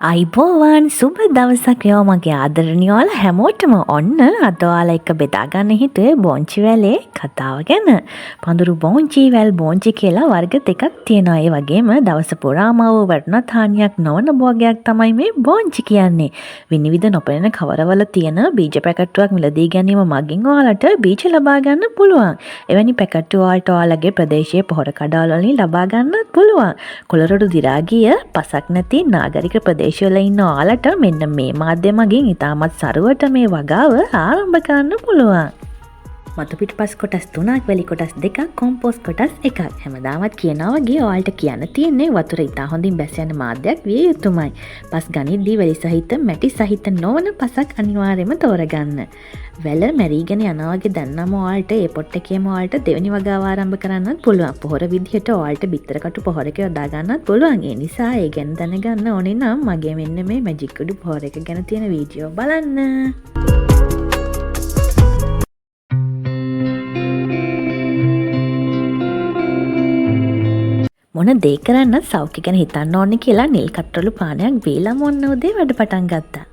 අයිබෝවන් සුබ දවසක් යෝ මගේ ආදරණියෝල හැමෝටම ඔන්න අද ඔයාලා එක්ක බෙදා ගන්න හිතුවේ බෝංචි වැලේ කතාව ගැන. පඳුරු බෝංචි වැල් බෝංචි කියලා වර්ග දෙකක් තියෙනවා. ඒ වගේම දවස පුරාම වටනත් හානියක් නොවන භෝගයක් තමයි මේ බෝංචි කියන්නේ. විනිවිද නොපෙනෙන කවරවල තියෙන බීජ පැකට්ටුවක් මිලදී ගැනීම මගින් ඔයාලට බීජ ලබා ගන්න පුළුවන්. එවැනි පැකට්ටු වලට ඔයාලගේ ප්‍රදේශයේ පොහොර කඩවල වලින් ලබා ගන්නත් පුළුවන්. කොළරොඩු දිරා ගිය පසක් නැති නාගරික ප්‍රදේශවල ඉන්න ඔයාලට මෙන්න මේ මාධ්‍ය මගින් ඉතාමත් සරුවට මේ වගාව ආරම්භ කරන්න පුළුවන්. මතු පිටපස් කොටස් 3ක් වැලි කොටස් 2ක් කොම්පෝස්ට් කොටස් 1ක්. හැමදාමත් කියනවා වගේ ඔයාලට කියන්න තියෙන්නේ වතුර ඉතා හොඳින් බැස යන මාධ්‍යයක් විය යුතුමයි. පස් ගනිද්දී වැලි සහිත මැටි සහිත නොවන පසක් අනිවාර්යයෙන්ම තෝරගන්න. වැල මැරීගෙන යනවා වගේ දැන්නම ඔයාලට ඒ පොට් එකේම ඔයාලට දෙවෙනි වගාව ආරම්භ කරන්නත් පුළුවන්. පොහොර විදිහට ඔයාලට බිත්තර කටු පොහොරක යොදා ගන්නත් පුළුවන්. ඒ නිසා ඒ ගැන දැනගන්න ඕනේ නම් මගේ මෙන්න මේ මැජික් කුඩු පොහොර එක ගැන තියෙන වීඩියෝ බලන්න. මොන දේ කරන්නත් සෞඛ්‍ය ගැන හිතන්න ඕනේ කියලා නිල් කට්ටලු පානයක් බීලාම ඔන්න උදේ වැඩ පටන් ගත්තා.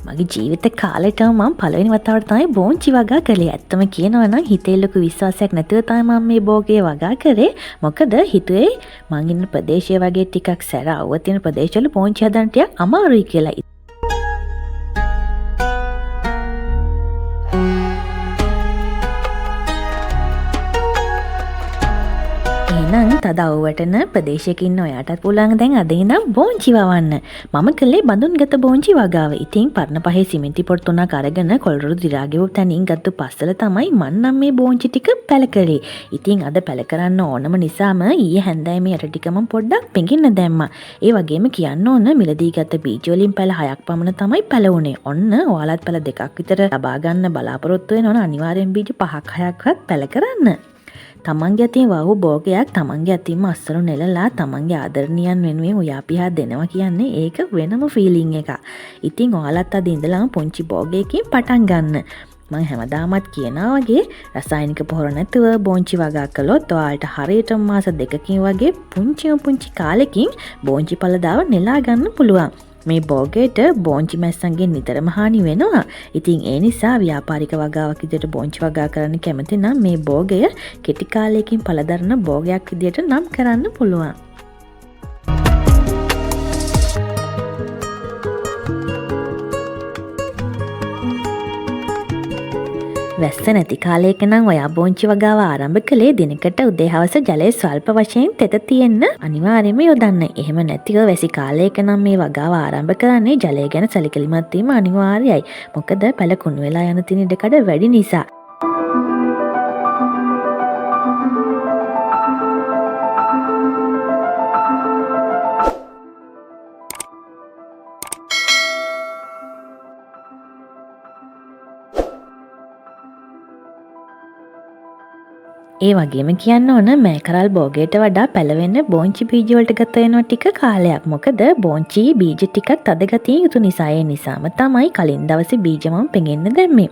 මගේ ජීවිත කාලෙටම මම පළවෙනි වතාවට තමයි බෝංචි වගා කළේ. ඇත්තම කියනවා නම් හිතේ ලොකු විශ්වාසයක් නැතුව තමයි මම මේ භෝගේ වගා කරේ. මොකද හිතුවේ මං ඉන්න ප්‍රදේශය වගේ ටිකක් සැර අවුව තියෙන ප්‍රදේශවල බෝංචි හදන්න ටිකක් අමාරුයි කියලා. එහෙනම් තද අවුවටන ප්‍රදේශයක ඉන්න ඔයාටත් පුළුවන් දැන් අද ඉඳන් බෝංචි වවන්න. මම කළේ බඳුන්ගත බෝංචි වගාව. ඉතින් පරණ පහේ සිමෙන්ති පොත් 3ක් අරගෙන කොළරොඩු දිරා ගෙවපු තැනින් ගත්ත පස්සල තමයි මම නම් මේ බෝංචි ටික පැල කරේ. ඉතින් අද පැල කරන්න ඕනම නිසාම ඊයේ හැන්දෑවේ මේ යට ටික මම පොඩ්ඩක් පෙඟින්න දැම්මා. ඒ වගේම කියන්න ඕන මිලදී ගත්ත බීජ වලින් පැල 6ක් පමණ තමයි පැල වුණේ. ඔන්න ඔයාලත් පැල 2ක් විතර ලබා ගන්න බලාපොරොත්තු වෙනවනම් අනිවාර්යෙන් බීජ 5ක් 6ක්වත් පැල කරන්න. තමන්ගේ අතින් වහු භෝගයක් තමන්ගේ අතින්ම අස්සරු නෙලලා තමන්ගේ ආදරණියන් වෙනුවෙන් උයාපිහා දෙනවා කියන්නේ ඒක වෙනම ෆීලිං එකක්. ඉතින් ඔයාලත් අද ඉඳලාම පුංචි භෝගයකින් පටන් ගන්න. මම හැමදාමත් කියනවා වගේ රසායනික පොහොර නැතුව බෝංචි වගා කළොත් ඔයාලට හරියටම මාස 2කින් වගේ පුංචි කාලෙකින් බෝංචි පළදාව නෙලා ගන්න පුළුවන්. මේ භෝගයට බෝංචි මැස්සන්ගෙන් නිතරම හානි වෙනවා. ඉතින් ඒ නිසා ව්‍යාපාරික වගාවක් විදිහට බෝංචි වගා කරන්න කැමති නම් මේ භෝගය කෙටි කාලයකින් පළදරන භෝගයක් විදිහට නම් කරන්න පුළුවන්. වැස්ස නැති කාලයක නම් ඔයා බෝංචි වගාව ආරම්භ කළේ දිනකට උදේ හවස ජලය ස්වල්ප වශයෙන් තෙත තියෙන්න අනිවාර්යයෙන්ම යොදන්න. එහෙම නැතිව වැසි කාලයක නම් මේ වගාව ආරම්භ කරන්නේ ජලය ගැන සැලකිලිමත් වීම අනිවාර්යයි. මොකද පැල කුණු වෙලා යන තින ඉඩකඩ වැඩි නිසා. ඒ වගේම කියන්න ඕන මේ කරල් භෝගයට වඩා පැලවෙන්න බෝංචි බීජ වලට ගත වෙනවා ටික කාලයක්. මොකද බෝංචි බීජ ටිකක් තද ගතිය යුතු නිසා. ඒ නිසාම තමයි කලින් දවසේ බීජ මම පෙඟෙන්න දැම්මේ.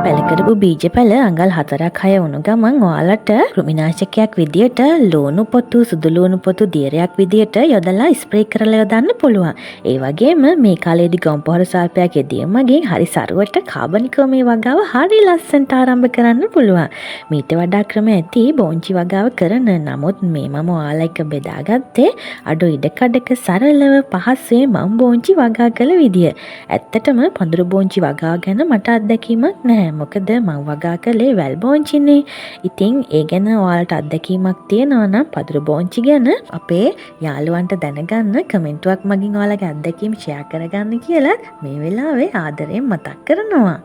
පැලකරපු බීජ පැල අඟල් 4-6 වුණු ගමන් ඔයාලට කෘමිනාශකයක් විදියට ලුණු පොතු සුදු ලුණු පොතු දියරයක් විදියට යොදලා ස්ප්‍රේ කරලා යොදන්න පුළුවන්. ඒ වගේම මේ කාලේදී ගම් පොහොර සල්පයක් යෙදීම මගින් හරි සරුවට කාබනිකව මේ වගාව හරි ලස්සනට ආරම්භ කරන්න පුළුවන්. මීට වඩා ක්‍රම ඇති බෝංචි වගාව කරන. නමුත් මේ මම ඔයාලා එක්ක බෙදාගත්තේ අඩු ඉඩකඩක සරලව පහසුවේ මම බෝංචි වගා කළ විදිය. ඇත්තටම පඳුරු බෝංචි වගාව ගැන මට අත්දැකීමක් නැහැ. මොකද මං වගා කළේ වැල් බෝංචිනේ. ඉතින් ඒ ගැන ඔයාලට අත්දැකීමක් තියෙනවා නම් පඳුරු බෝංචි ගැන අපේ යාළුවන්ට දැනගන්න කමෙන්ටුවක් මගින් ඔයාලගේ අත්දැකීම් ෂෙයා කරගන්න කියලා මේ වෙලාවේ ආදරයෙන් මතක් කරනවා.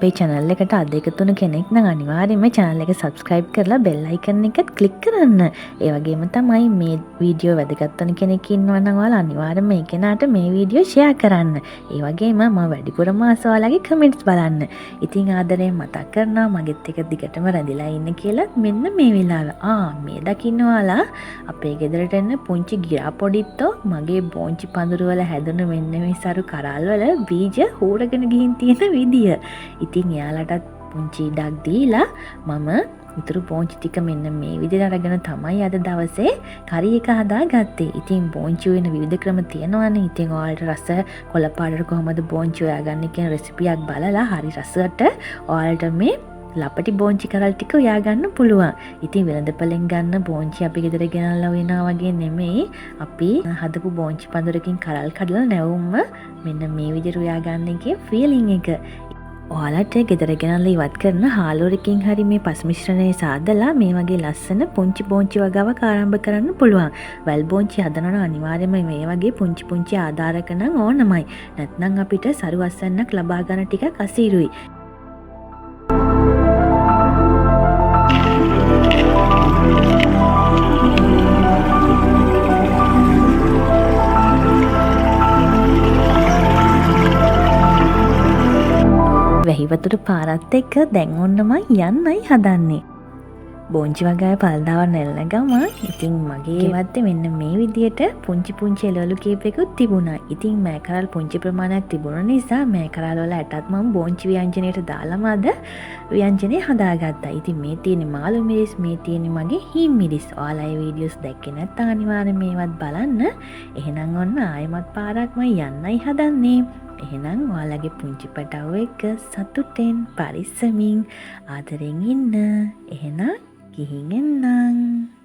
අපේ channel එකට අද එකතු වුණු කෙනෙක් නම් අනිවාර්යයෙන්ම channel එක subscribe කරලා bell icon එකත් click කරන්න. ඒ වගේම තමයි මේ වීඩියෝ වැදගත් වෙන කෙනෙක් ඉන්නවා නම් ඔයාලා අනිවාර්යයෙන්ම මේ කෙනාට මේ වීඩියෝ share කරන්න. ඒ වගේම මම වැඩිපුරම ඔයාලගේ comments බලන්න. ඉතින් ආදරයෙන් මතක් කරනවා මගෙත් එක දිගටම රැඳිලා ඉන්න කියලා. මෙන්න මේ වෙලාව. මේ දකින්න ඔයාලා අපේ ගෙදරට එන්න පුංචි ගිරා පොඩිත්තෝ මගේ බෝංචි පඳුරු වල හැදුණු මෙන්න මේ සරු කරල් වල බීජ හූරගෙන ගිහින් තියෙන විදිය. ඉතින් එයාලටත් පුංචි ඉඩක් දීලා මම ඉතුරු බෝංචි ටික මෙන්න මේ විදිහට අරගෙන තමයි අද දවසේ කරි එක හදාගත්තේ. ඉතින් බෝංචි වෙන විවිධ ක්‍රම තියෙනවානේ. ඉතින් ඔයාලට රස කොළ පාටට කොහමද බෝංචි හොයාගන්නේ කියන රෙසිපියක් බලලා හරි රසට ඔයාලට මේ ලපටි බෝංචි කරල් ටික උයා ගන්න පුළුවන්. ඉතින් වෙළඳපොලෙන් ගන්න බෝංචි අපි ගෙදර ගෙනල්ලා වෙනවා වගේ නෙමෙයි. අපි හදපු බෝංචි පඳුරකින් කරල් කඩලා නැවුම්ම මෙන්න මේ විදිහට උයා ගන්න එකේ ෆීලිං එක. ඔයාලට ගෙදර ගෙනල්ලා ඉවත් කරන හාලුවරකින් හරි මේ පස් මිශ්‍රණය සාදලා මේ වගේ ලස්සන පුංචි බෝංචි වගාවක් ආරම්භ කරන්න පුළුවන්. වැල් බෝංචි හදනවනම් අනිවාර්යයෙන්ම මේ වගේ පුංචි පුංචි ආධාරක නම් ඕනමයි. නැත්නම් අපිට සරු අස්වැන්නක් ලබා ගන්න ටිකක් අසීරුයි. වැහිවතුර පාරත් එක්ක දැන් ඔන්නම යන්නයි හදන්නේ. බෝංචි වගාවේ පළදාව නෙල්න ගමන් ඉතින් මගේ වත්තේ මෙන්න මේ විදියට පුංචි පුංචි එළවලු කීපයකුත් තිබුණා. ඉතින් මෑකරල් පුංචි ප්‍රමාණයක් තිබුණ නිසා මෑකරල් වල ඇටත් මම බෝංචි ව්‍යංජනයට දාලාම අද ව්‍යංජනේ හදාගත්තා. ඉතින් මේ තියෙන්නේ මාළු මිරිස්, මේ තියෙන්නේ මගේ හීම් මිරිස්. ඔයාලා මේ වීඩියෝස් දැක්කේ නැත්නම් අනිවාර්යෙන් මේවත් බලන්න. එහෙනම් ඔන්න ආයෙමත් පාරක් මම යන්නයි හදන්නේ. එහෙනම් ඔයාලගේ පුංචි පැටවෝ එක්ක සතුටෙන් පරිස්සමින් ආදරෙන් ඉන්න. එහෙනම් ගිහින් එන්නම්.